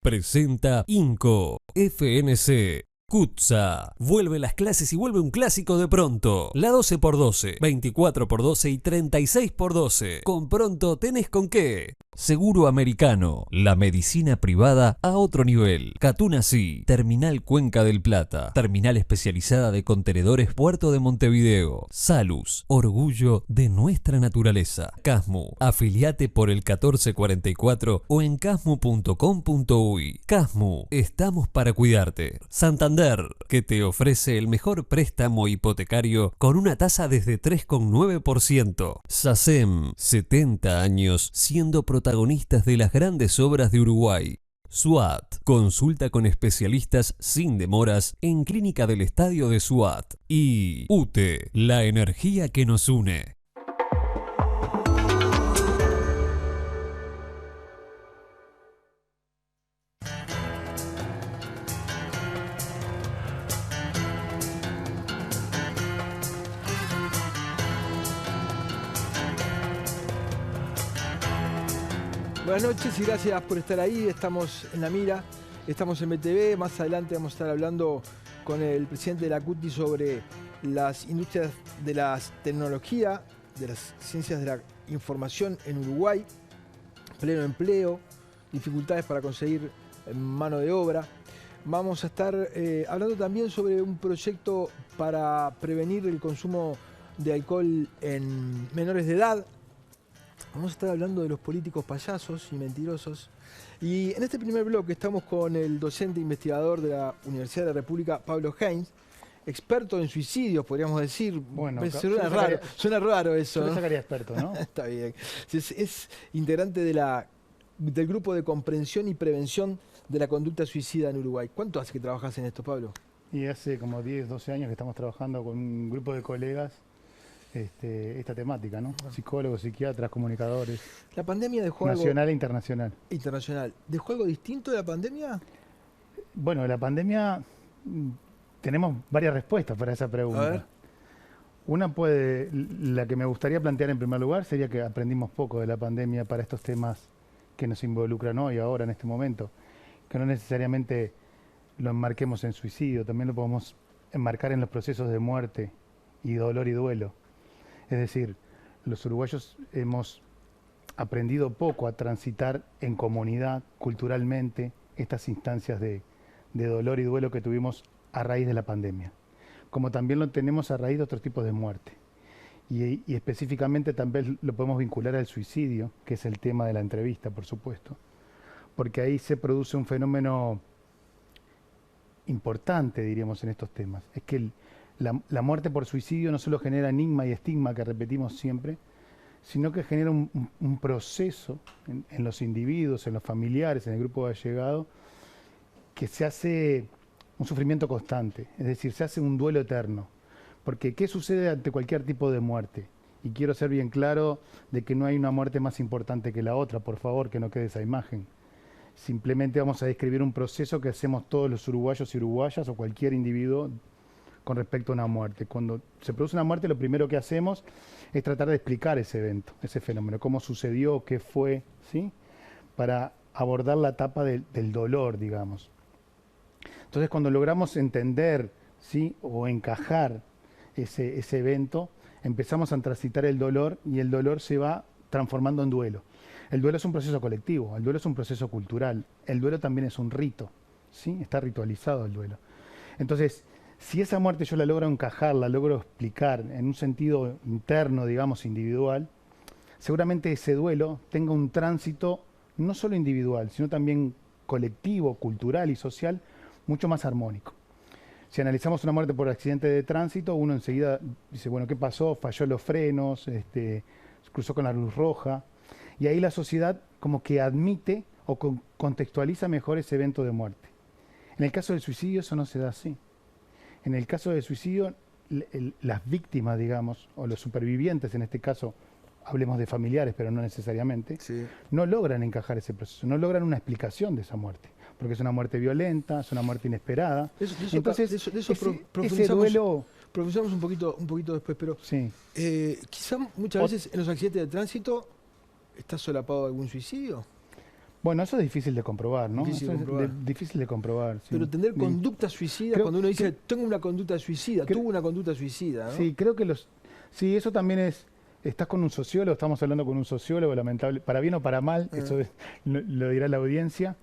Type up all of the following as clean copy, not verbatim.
Presenta Inco, FNC. Kutza. Vuelve las clases y vuelve un clásico de Pronto. La 12x12, 24x12 y 36x12. Con Pronto tenés con qué. Seguro Americano. La medicina privada a otro nivel. Catunasí. Terminal Cuenca del Plata. Terminal especializada de contenedores Puerto de Montevideo. Salus. Orgullo de nuestra naturaleza. Casmu. Afiliate por el 1444 o en casmu.com.uy. Casmu. Estamos para cuidarte. Santander, que te ofrece el mejor préstamo hipotecario con una tasa desde 3,9%. SACEM, 70 años siendo protagonistas de las grandes obras de Uruguay. SWAT, consulta con especialistas sin demoras en Clínica del Estadio de SWAT. Y UTE, la energía que nos une. Buenas noches y gracias por estar ahí. Estamos en La Mira, estamos en BTV. Más adelante vamos a estar hablando con el presidente de la CUTI sobre las industrias de la tecnología, de las ciencias de la información en Uruguay, pleno empleo, dificultades para conseguir mano de obra. Vamos a estar hablando también sobre un proyecto para prevenir el consumo de alcohol en menores de edad. Vamos a estar hablando de los políticos payasos y mentirosos. Y en este primer bloque estamos con el docente investigador de la Universidad de la República, Pablo Heinz, experto en suicidios, podríamos decir. Bueno, suena raro eso, yo le ¿no? sacaría experto, ¿no? Está bien. Es integrante del grupo de comprensión y prevención de la conducta suicida en Uruguay. ¿Cuánto hace que trabajas en esto, Pablo? Y hace como 10, 12 años que estamos trabajando con un grupo de colegas esta temática, ¿no? Psicólogos, psiquiatras, comunicadores. ¿La pandemia dejó algo nacional e internacional. internacional? ¿Dejó algo distinto de la pandemia? Bueno, la pandemia, tenemos varias respuestas para esa pregunta. A ver. Una la que me gustaría plantear en primer lugar sería que aprendimos poco de la pandemia para estos temas que nos involucran hoy, ahora, en este momento. Que no necesariamente lo enmarquemos en suicidio, también lo podemos enmarcar en los procesos de muerte y dolor y duelo. Es decir, los uruguayos hemos aprendido poco a transitar en comunidad, culturalmente, estas instancias de dolor y duelo que tuvimos a raíz de la pandemia. Como también lo tenemos a raíz de otros tipos de muerte. Y específicamente también lo podemos vincular al suicidio, que es el tema de la entrevista, por supuesto. Porque ahí se produce un fenómeno importante, diríamos, en estos temas. Es que la muerte por suicidio no solo genera enigma y estigma, que repetimos siempre, sino que genera un proceso en los individuos, en los familiares, en el grupo de allegado, que se hace un sufrimiento constante, es decir, se hace un duelo eterno. Porque ¿qué sucede ante cualquier tipo de muerte? Y quiero ser bien claro de que no hay una muerte más importante que la otra, por favor, que no quede esa imagen. Simplemente vamos a describir un proceso que hacemos todos los uruguayos y uruguayas o cualquier individuo con respecto a una muerte. Cuando se produce una muerte, lo primero que hacemos es tratar de explicar ese evento, ese fenómeno, cómo sucedió, qué fue, ¿sí? Para abordar la etapa del dolor, digamos. Entonces, cuando logramos entender, ¿sí? O encajar ese evento, empezamos a transitar el dolor y el dolor se va transformando en duelo. El duelo es un proceso colectivo, el duelo es un proceso cultural, el duelo también es un rito, ¿sí? Está ritualizado el duelo. Entonces, si esa muerte yo la logro encajar, la logro explicar en un sentido interno, digamos, individual, seguramente ese duelo tenga un tránsito no solo individual, sino también colectivo, cultural y social, mucho más armónico. Si analizamos una muerte por accidente de tránsito, uno enseguida dice, bueno, ¿qué pasó? Falló los frenos, cruzó con la luz roja, y ahí la sociedad como que admite o contextualiza mejor ese evento de muerte. En el caso del suicidio eso no se da así. En el caso del suicidio, las víctimas, digamos, o los supervivientes, en este caso, hablemos de familiares, pero no necesariamente, sí, no logran encajar ese proceso, no logran una explicación de esa muerte, porque es una muerte violenta, es una muerte inesperada. Entonces, ese duelo... Profundizamos un poquito después, pero sí, quizá muchas veces en los accidentes de tránsito está solapado algún suicidio. Bueno, eso es difícil de comprobar, ¿no? Difícil de Eso es comprobar. difícil de comprobar. Sí. Pero tener Bien. conductas suicidas, Creo- cuando uno dice, creo- tengo una conducta suicida, creo- tuvo una conducta suicida, ¿no? Sí, creo que sí, eso también es. Estás con un sociólogo, estamos hablando con un sociólogo, lamentable, para bien o para mal, eso lo dirá la audiencia,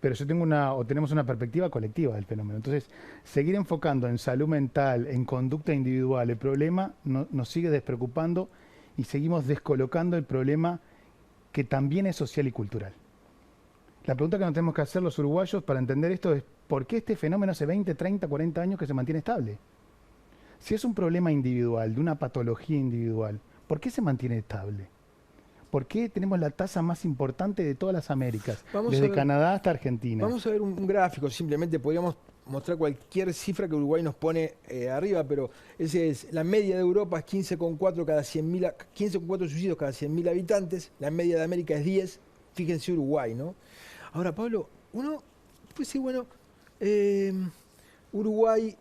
pero yo tengo tenemos una perspectiva colectiva del fenómeno. Entonces, seguir enfocando en salud mental, en conducta individual, el problema nos sigue despreocupando y seguimos descolocando el problema que también es social y cultural. La pregunta que nos tenemos que hacer los uruguayos para entender esto es ¿por qué este fenómeno hace 20, 30, 40 años que se mantiene estable? Si es un problema individual, de una patología individual, ¿por qué se mantiene estable? ¿Por qué tenemos la tasa más importante de todas las Américas? Vamos a Desde ver- Canadá hasta Argentina. Vamos a ver un gráfico, simplemente podríamos mostrar cualquier cifra que Uruguay nos pone arriba, pero ese es la media de Europa es 15,4 cada 100.000, 15,4 suicidios cada 100.000 habitantes, la media de América es 10, fíjense Uruguay, ¿no? Ahora, Pablo, uno puede decir, bueno, Uruguay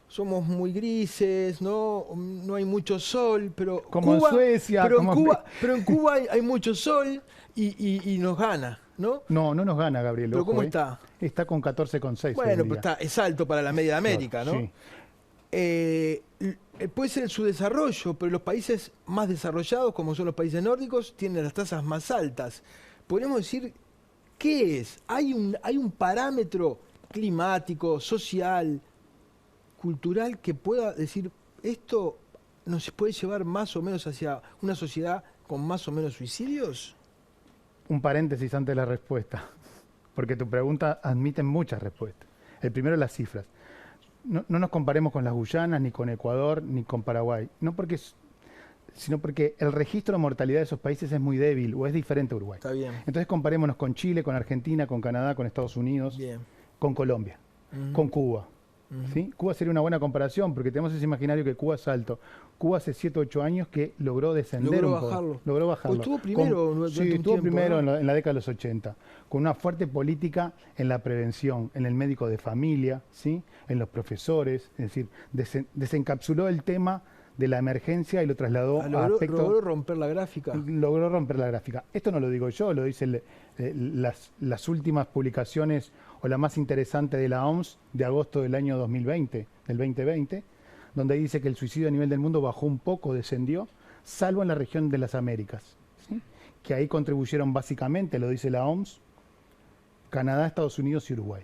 somos muy grises, ¿no? No hay mucho sol, pero Como en Cuba, Suecia, pero, como en Cuba, pero en Cuba hay mucho sol y nos gana, ¿no? No nos gana, Gabriel. Pero ojo, ¿cómo está? Está con 14,6. Bueno, hoy en pero día. es alto para la media de América, ¿no? Sí. Puede ser su desarrollo, pero los países más desarrollados, como son los países nórdicos, tienen las tasas más altas. Podríamos decir, ¿qué es? ¿Hay un parámetro climático, social, cultural que pueda decir esto nos puede llevar más o menos hacia una sociedad con más o menos suicidios? Un paréntesis antes de la respuesta, porque tu pregunta admite muchas respuestas. El primero es las cifras. No nos comparemos con las Guyanas, ni con Ecuador, ni con Paraguay. Sino porque el registro de mortalidad de esos países es muy débil o es diferente a Uruguay. Está bien. Entonces comparémonos con Chile, con Argentina, con Canadá, con Estados Unidos, Bien. con Colombia, con Cuba. ¿Sí? Cuba sería una buena comparación porque tenemos ese imaginario que Cuba es alto. Cuba hace 7 o 8 años que logró descender Logró un poco. bajarlo. Logró bajarlo. Pues estuvo primero durante sí, un estuvo tiempo, primero ¿no? en la década de los 80, con una fuerte política en la prevención, en el médico de familia, ¿sí? En los profesores, es decir, desencapsuló el tema de la emergencia y lo trasladó a aspectos... Logró romper la gráfica. Logró romper la gráfica. Esto no lo digo yo, lo dicen las últimas publicaciones o la más interesante de la OMS de agosto del año 2020, del 2020, donde dice que el suicidio a nivel del mundo bajó un poco, descendió, salvo en la región de las Américas, ¿sí? Que ahí contribuyeron básicamente, lo dice la OMS, Canadá, Estados Unidos y Uruguay.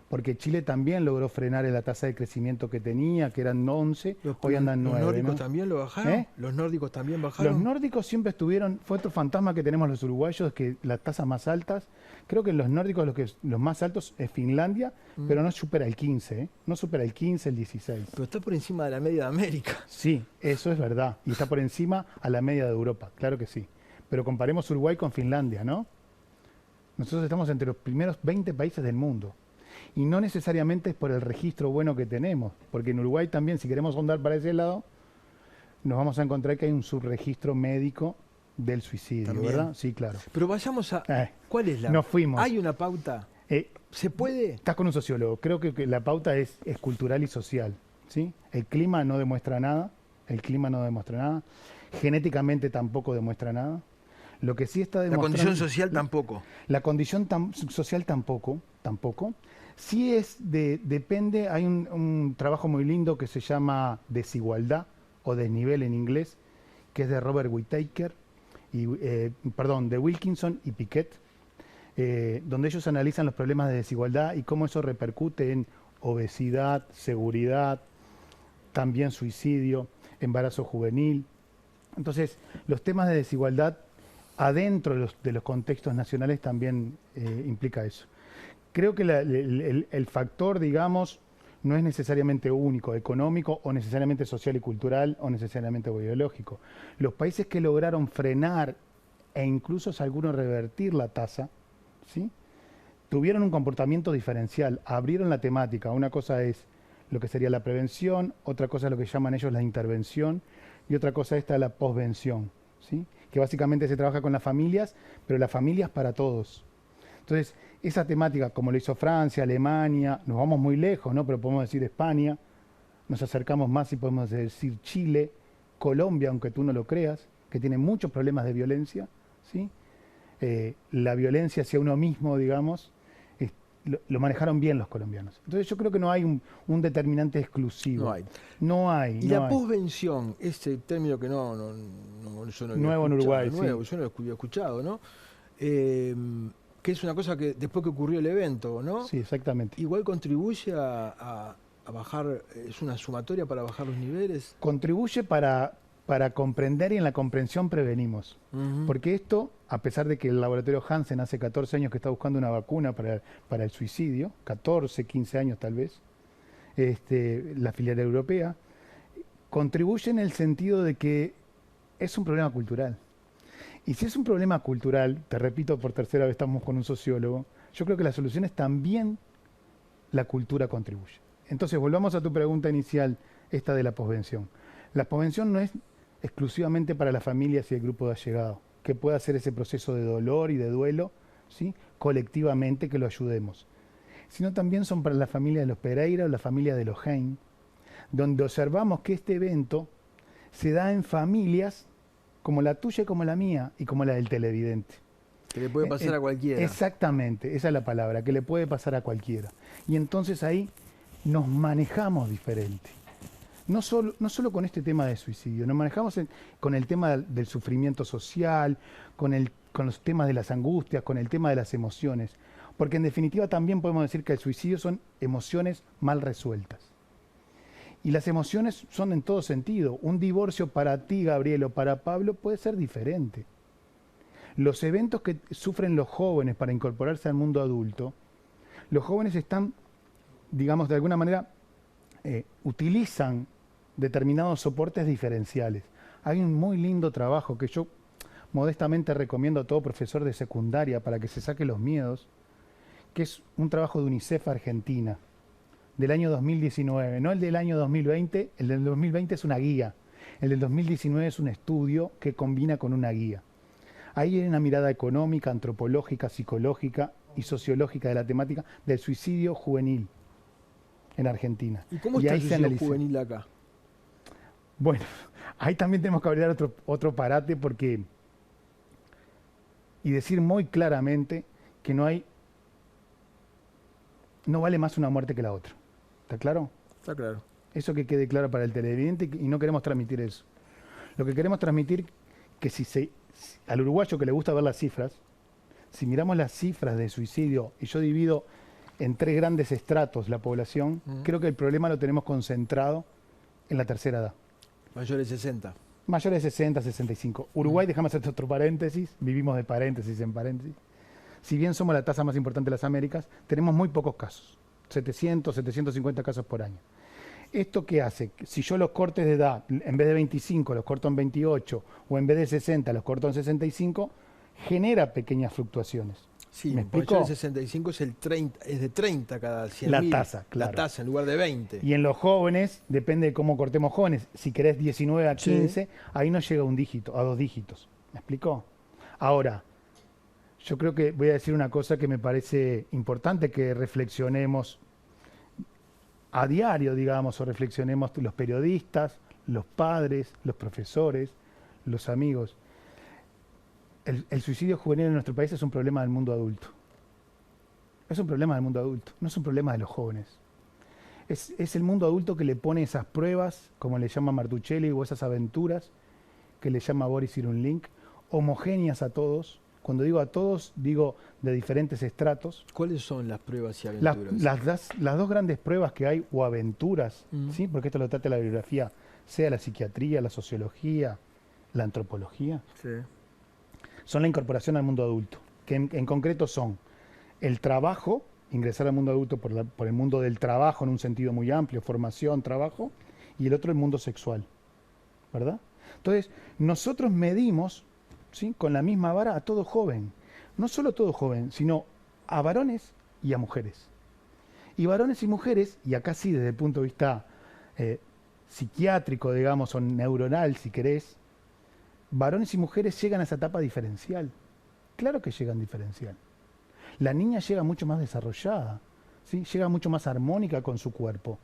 Porque Chile también logró frenar la tasa de crecimiento que tenía, que eran 11, hoy andan 9. ¿Los nórdicos ¿no? también lo bajaron? ¿Eh? ¿Los nórdicos también bajaron? Los nórdicos siempre estuvieron, fue otro fantasma que tenemos los uruguayos, que las tasas más altas, creo que los nórdicos los más altos es Finlandia, pero no supera el 15, ¿eh? No supera el 15, el 16. Pero está por encima de la media de América. Sí, eso es verdad, y está por encima a la media de Europa, claro que sí. Pero comparemos Uruguay con Finlandia, ¿no? Nosotros estamos entre los primeros 20 países del mundo. Y no necesariamente es por el registro bueno que tenemos, porque en Uruguay también, si queremos andar para ese lado, nos vamos a encontrar que hay un subregistro médico del suicidio, También. ¿verdad? Sí, claro. Pero vayamos a... Eh, ¿Cuál es la...? nos fuimos. ¿Hay una pauta? ¿Se puede? Estás con un sociólogo. Creo que la pauta es cultural y social, ¿sí? El clima no demuestra nada. El clima no demuestra nada. Genéticamente tampoco demuestra nada. Lo que sí está La demostrando... condición social tampoco. La condición social tampoco. Sí depende, hay un trabajo muy lindo que se llama Desigualdad o Desnivel en inglés, que es de Robert Whittaker, de Wilkinson y Piquet, donde ellos analizan los problemas de desigualdad y cómo eso repercute en obesidad, seguridad, también suicidio, embarazo juvenil. Entonces, los temas de desigualdad adentro de los contextos nacionales también implica eso. Creo que el factor, digamos, no es necesariamente único, económico o necesariamente social y cultural o necesariamente biológico. Los países que lograron frenar e incluso algunos revertir la tasa, ¿sí? Tuvieron un comportamiento diferencial, abrieron la temática. Una cosa es lo que sería la prevención, otra cosa es lo que llaman ellos la intervención y otra cosa es la posvención, ¿sí? Que básicamente se trabaja con las familias, pero las familias para todos. Entonces, esa temática, como lo hizo Francia, Alemania, nos vamos muy lejos, ¿no? Pero podemos decir España, nos acercamos más y podemos decir Chile, Colombia, aunque tú no lo creas, que tiene muchos problemas de violencia, ¿sí? la violencia hacia uno mismo, digamos, lo manejaron bien los colombianos. Entonces yo creo que no hay un determinante exclusivo. No hay. No hay. Y no la hay. posvención, ese término que yo no había Nuevo en escuchado, Uruguay, nuevo, sí. yo no lo había escuchado, ¿no? Que es una cosa que después que ocurrió el evento, ¿no? Sí, exactamente. Igual contribuye a bajar, es una sumatoria para bajar los niveles. Contribuye para comprender, y en la comprensión prevenimos. Ujú. Porque esto, a pesar de que el laboratorio Hansen hace 14 años que está buscando una vacuna para el suicidio, 14, 15 años tal vez, la filial europea, contribuye en el sentido de que es un problema cultural. Y si es un problema cultural, te repito por tercera vez, estamos con un sociólogo, yo creo que las soluciones también la cultura contribuye. Entonces, volvamos a tu pregunta inicial, esta de la posvención. La posvención no es exclusivamente para las familias y el grupo de allegados, que pueda hacer ese proceso de dolor y de duelo, ¿sí? Colectivamente que lo ayudemos, sino también son para la familia de los Pereira o la familia de los Hein, donde observamos que este evento se da en familias como la tuya y como la mía y como la del televidente. Que le puede pasar a cualquiera. Exactamente, esa es la palabra, que le puede pasar a cualquiera. Y entonces ahí nos manejamos diferente. No solo con este tema de suicidio, nos manejamos con el tema del sufrimiento social, con los temas de las angustias, con el tema de las emociones. Porque en definitiva también podemos decir que el suicidio son emociones mal resueltas. Y las emociones son en todo sentido. Un divorcio para ti, Gabriel, o para Pablo puede ser diferente. Los eventos que sufren los jóvenes para incorporarse al mundo adulto, los jóvenes están, digamos, de alguna manera, utilizan determinados soportes diferenciales. Hay un muy lindo trabajo que yo modestamente recomiendo a todo profesor de secundaria para que se saque los miedos, que es un trabajo de UNICEF Argentina, del año 2019, no el del año 2020, el del 2020 es una guía, el del 2019 es un estudio que combina con una guía. Ahí hay una mirada económica, antropológica, psicológica y sociológica de la temática del suicidio juvenil en Argentina. ¿Y cómo está el suicidio juvenil acá? Bueno, ahí también tenemos que abrir otro parate porque y decir muy claramente que no vale más una muerte que la otra. ¿Está claro? Está claro. Eso que quede claro para el televidente y no queremos transmitir eso. Lo que queremos transmitir que al uruguayo que le gusta ver las cifras, si miramos las cifras de suicidio y yo divido en 3 grandes estratos la población, creo que el problema lo tenemos concentrado en la tercera edad. Mayores de 60. Mayores de 60, 65. Uruguay, déjame hacer otro paréntesis, vivimos de paréntesis en paréntesis. Si bien somos la tasa más importante de las Américas, tenemos muy pocos casos, 700, 750 casos por año. ¿Esto qué hace? Si yo los cortes de edad, en vez de 25 los corto en 28 o en vez de 60 los corto en 65, genera pequeñas fluctuaciones. Sí, ¿Me explico? el 65 es de 30 cada 100.000. La tasa, claro. La tasa en lugar de 20. Y en los jóvenes, depende de cómo cortemos jóvenes. Si querés 19 a 15, sí, ahí no llega a un dígito, a 2 dígitos. ¿Me explicó? Ahora, yo creo que voy a decir una cosa que me parece importante que reflexionemos a diario, digamos, o reflexionemos los periodistas, los padres, los profesores, los amigos. El suicidio juvenil en nuestro país es un problema del mundo adulto. Es un problema del mundo adulto, no es un problema de los jóvenes. Es el mundo adulto que le pone esas pruebas, como le llama Martuchelli, o esas aventuras, que le llama Boris Cyrulnik, homogéneas a todos. Cuando digo a todos, digo de diferentes estratos. ¿Cuáles son las pruebas y aventuras? Las 2 grandes pruebas que hay, o aventuras, ¿sí? Porque esto lo trata la bibliografía, sea la psiquiatría, la sociología, la antropología, sí, son la incorporación al mundo adulto, que en concreto son el trabajo, ingresar al mundo adulto por el mundo del trabajo en un sentido muy amplio, formación, trabajo, y el otro el mundo sexual, ¿verdad? Entonces, nosotros medimos, ¿sí?, con la misma vara a todo joven, no solo todo joven, sino a varones y a mujeres. Y varones y mujeres, y acá sí desde el punto de vista psiquiátrico, digamos, o neuronal, si querés, varones y mujeres llegan a esa etapa diferencial. Claro que llegan diferencial. La niña llega mucho más desarrollada, ¿sí? Llega mucho más armónica con su cuerpo.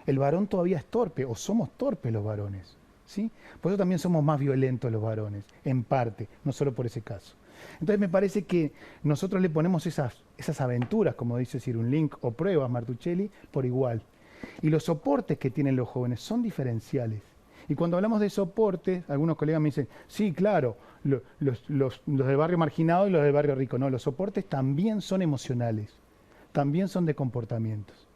El varón todavía es torpe, o somos torpes los varones, ¿sí? Por eso también somos más violentos los varones, en parte, no solo por ese caso. Entonces me parece que nosotros le ponemos esas aventuras, como dice Cirunlink, o pruebas, Martuchelli, por igual. Y los soportes que tienen los jóvenes son diferenciales. Y cuando hablamos de soportes, algunos colegas me dicen, sí, claro, los del barrio marginado y los del barrio rico. No, los soportes también son emocionales, también son de comportamientos.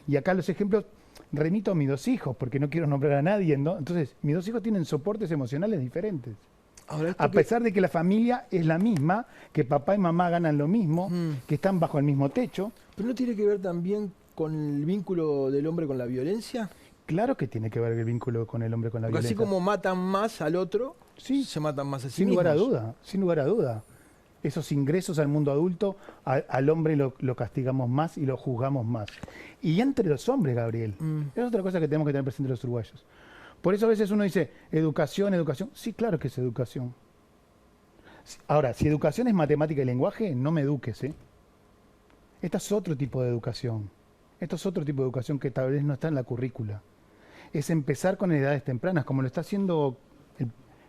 Y acá los ejemplos, remito a mis 2 hijos, porque no quiero nombrar a nadie, ¿no? Entonces, mis 2 hijos tienen soportes emocionales diferentes. Ahora, A pesar de que la familia es la misma, que papá y mamá ganan lo mismo, que están bajo el mismo techo. ¿Pero no tiene que ver también con el vínculo del hombre con la violencia? Claro que tiene que ver el vínculo con el hombre con la Porque violencia. así como matan más al otro, Sí, se matan más a sí sin lugar a mismos. duda, sin lugar a duda. Esos ingresos al mundo adulto, al hombre lo castigamos más y lo juzgamos más. Y entre los hombres, Gabriel, es otra cosa que tenemos que tener presente los uruguayos. Por eso a veces uno dice, educación, educación. Sí, claro que es educación. Ahora, si educación es matemática y lenguaje, no me eduques, ¿eh? Esta es otro tipo de educación. Esto es otro tipo de educación que tal vez no está en la currícula. Es empezar con edades tempranas, como lo está haciendo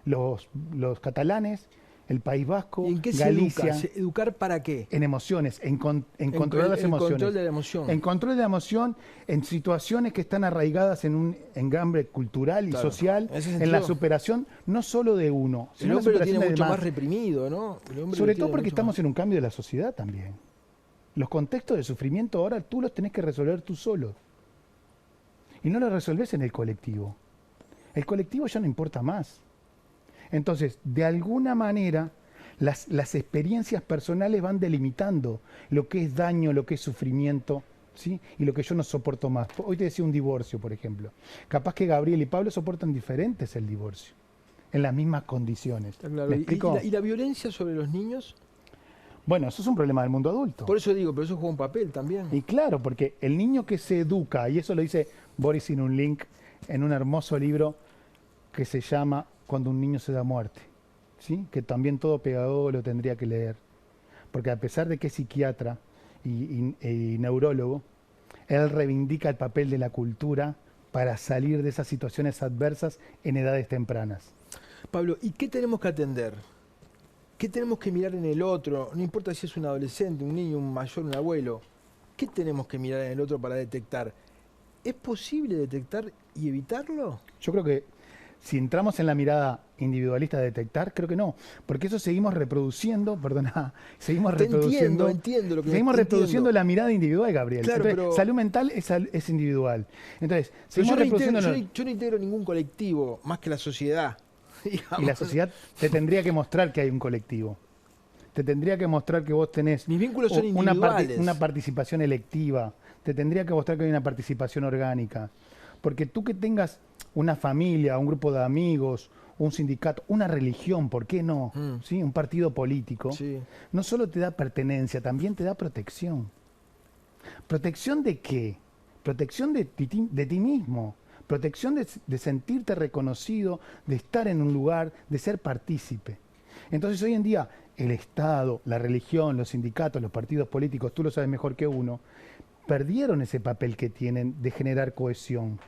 los catalanes, el País Vasco, ¿Y en qué Galicia. se educa? ¿Educar para qué? En emociones, en controlar las el emociones. control de la emoción. En control de la emoción, en situaciones que están arraigadas en un engambre cultural y Claro. social, En ese en sentido, la superación no solo de uno, El sino la hombre lo superación tiene de mucho demás. más reprimido, ¿no? El hombre Sobre lo todo tiene porque mucho estamos más. en un cambio de la sociedad también. Los contextos de sufrimiento ahora tú los tenés que resolver tú solo. Y no los resolvés en el colectivo. El colectivo ya no importa más. Entonces, de alguna manera, las experiencias personales van delimitando lo que es daño, lo que es sufrimiento, ¿sí? Y lo que yo no soporto más. Hoy te decía un divorcio, por ejemplo. Capaz que Gabriel y Pablo soportan diferentes el divorcio, en las mismas condiciones. Está claro. ¿Me ¿Y explico? la violencia sobre los niños? Bueno, eso es un problema del mundo adulto. Por eso digo, pero eso juega un papel también. Y claro, porque el niño que se educa, y eso lo dice Boris Cyrulnik en un hermoso libro que se llama Cuando un niño se da muerte, ¿sí? Que también todo pedagogo lo tendría que leer. Porque a pesar de que es psiquiatra y neurólogo, él reivindica el papel de la cultura para salir de esas situaciones adversas en edades tempranas. Pablo, ¿y qué tenemos que atender? ¿Qué tenemos que mirar en el otro? No importa si es un adolescente, un niño, un mayor, un abuelo. ¿Qué tenemos que mirar en el otro para detectar? ¿Es posible detectar y evitarlo? Yo creo que si entramos en la mirada individualista de detectar, creo que no, porque eso seguimos reproduciendo, perdona, seguimos reproduciendo, entiendo lo que seguimos entiendo. reproduciendo la mirada individual, Gabriel. Claro, Entonces, pero- salud mental es individual. Entonces, Pero seguimos yo reproduciendo no integro ningún colectivo más que la sociedad. y la digamos. sociedad te tendría que mostrar que hay un colectivo. Te tendría que mostrar que vos tenés Mis vínculos son una individuales. participación electiva. Te tendría que mostrar que hay una participación orgánica. Porque tú que tengas una familia, un grupo de amigos, un sindicato, una religión, ¿por qué no? ¿Sí? Un partido político. Sí. No solo te da pertenencia, también te da protección. ¿Protección de qué? Protección de ti mismo. Protección de sentirte reconocido, de estar en un lugar, de ser partícipe. Entonces hoy en día el Estado, la religión, los sindicatos, los partidos políticos, tú lo sabes mejor que uno, perdieron ese papel que tienen de generar cohesión.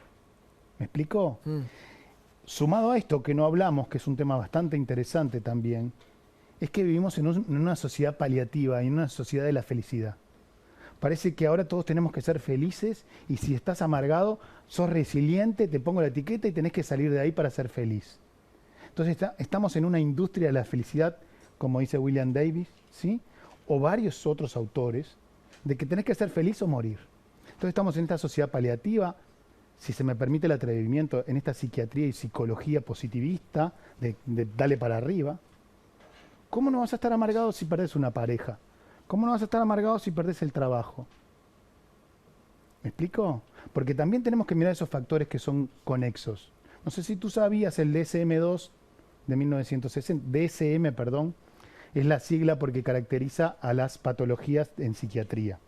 ¿Me explico? Sumado a esto que no hablamos, que es un tema bastante interesante también, es que vivimos en una sociedad paliativa, en una sociedad de la felicidad. Parece que ahora todos tenemos que ser felices y si estás amargado, sos resiliente, te pongo la etiqueta y tenés que salir de ahí para ser feliz. Entonces estamos en una industria de la felicidad, como dice William Davis, ¿sí? O varios otros autores, de que tenés que ser feliz o morir. Entonces estamos en esta sociedad paliativa, si se me permite el atrevimiento, en esta psiquiatría y psicología positivista, de dale para arriba. ¿Cómo no vas a estar amargado si perdés una pareja? ¿Cómo no vas a estar amargado si perdés el trabajo? ¿Me explico? Porque también tenemos que mirar esos factores que son conexos. No sé si tú sabías el DSM-2 de 1960, DSM, perdón, es la sigla porque caracteriza a las patologías en psiquiatría.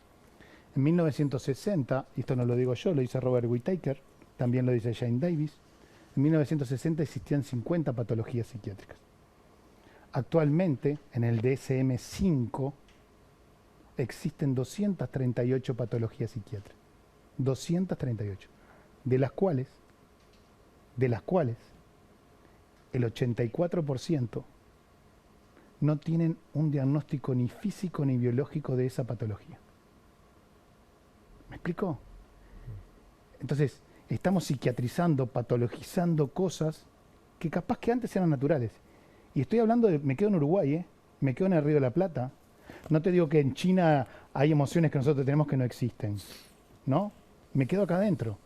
En 1960, y esto no lo digo yo, lo dice Robert Whittaker, también lo dice Jane Davis, en 1960 existían 50 patologías psiquiátricas. Actualmente, en el DSM-5, existen 238 patologías psiquiátricas. 238. De las cuales el 84% no tienen un diagnóstico ni físico ni biológico de esa patología. ¿Me explico? Entonces, estamos psiquiatrizando, patologizando cosas que capaz que antes eran naturales. Y estoy hablando de, me quedo en Uruguay, me quedo en el Río de la Plata. No te digo que en China hay emociones que nosotros tenemos que no existen, ¿no? Me quedo acá adentro.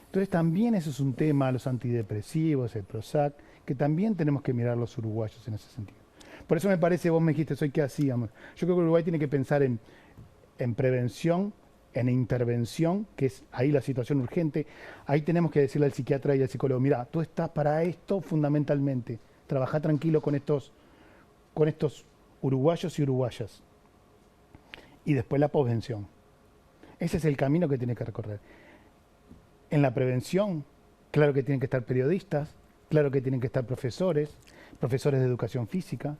Entonces también eso es un tema, los antidepresivos, el Prozac, que también tenemos que mirar los uruguayos en ese sentido. Por eso me parece, vos me dijiste, ¿soy qué hacíamos? Yo creo que Uruguay tiene que pensar en prevención, en intervención, que es ahí la situación urgente. Ahí tenemos que decirle al psiquiatra y al psicólogo, mira, tú estás para esto fundamentalmente. Trabajá tranquilo con estos uruguayos y uruguayas. Y después la posvención. Ese es el camino que tiene que recorrer. En la prevención, claro que tienen que estar periodistas, claro que tienen que estar profesores de educación física.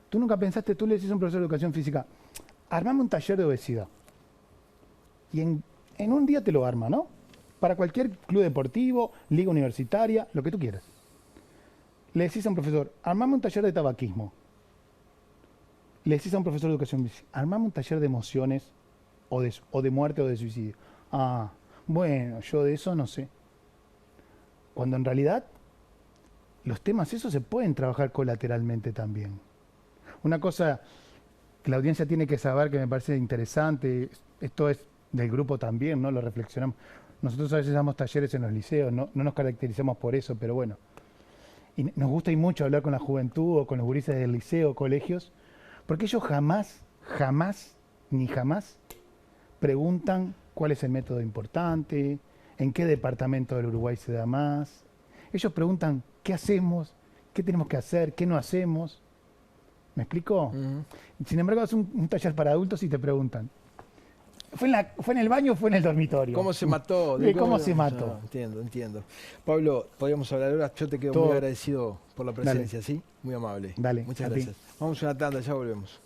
Tú nunca pensaste, tú le decís a un profesor de educación física, armame un taller de obesidad. Y en un día te lo arma, ¿no? Para cualquier club deportivo, liga universitaria, lo que tú quieras. Le decís a un profesor, armame un taller de tabaquismo. Le decís a un profesor de educación física, armame un taller de emociones o de muerte o de suicidio. Ah, bueno, yo de eso no sé. Cuando en realidad los temas esos se pueden trabajar colateralmente también. Una cosa que la audiencia tiene que saber, que me parece interesante, esto es del grupo también, ¿no? Lo reflexionamos. Nosotros a veces damos talleres en los liceos, no nos caracterizamos por eso, pero bueno. Y nos gusta y mucho hablar con la juventud o con los gurises del liceo, colegios, porque ellos jamás, ni jamás preguntan cuál es el método importante, en qué departamento del Uruguay se da más. Ellos preguntan qué hacemos, qué tenemos que hacer, qué no hacemos. ¿Me explico? Sin embargo, es un taller para adultos y te preguntan, ¿fue en el baño o fue en el dormitorio? ¿Cómo se mató? ¿Cómo se mató? Entiendo. Pablo, podríamos hablar ahora. Yo te quedo muy agradecido por la presencia, ¿sí? Muy amable. Dale, muchas gracias. Vamos a una tanda, ya volvemos.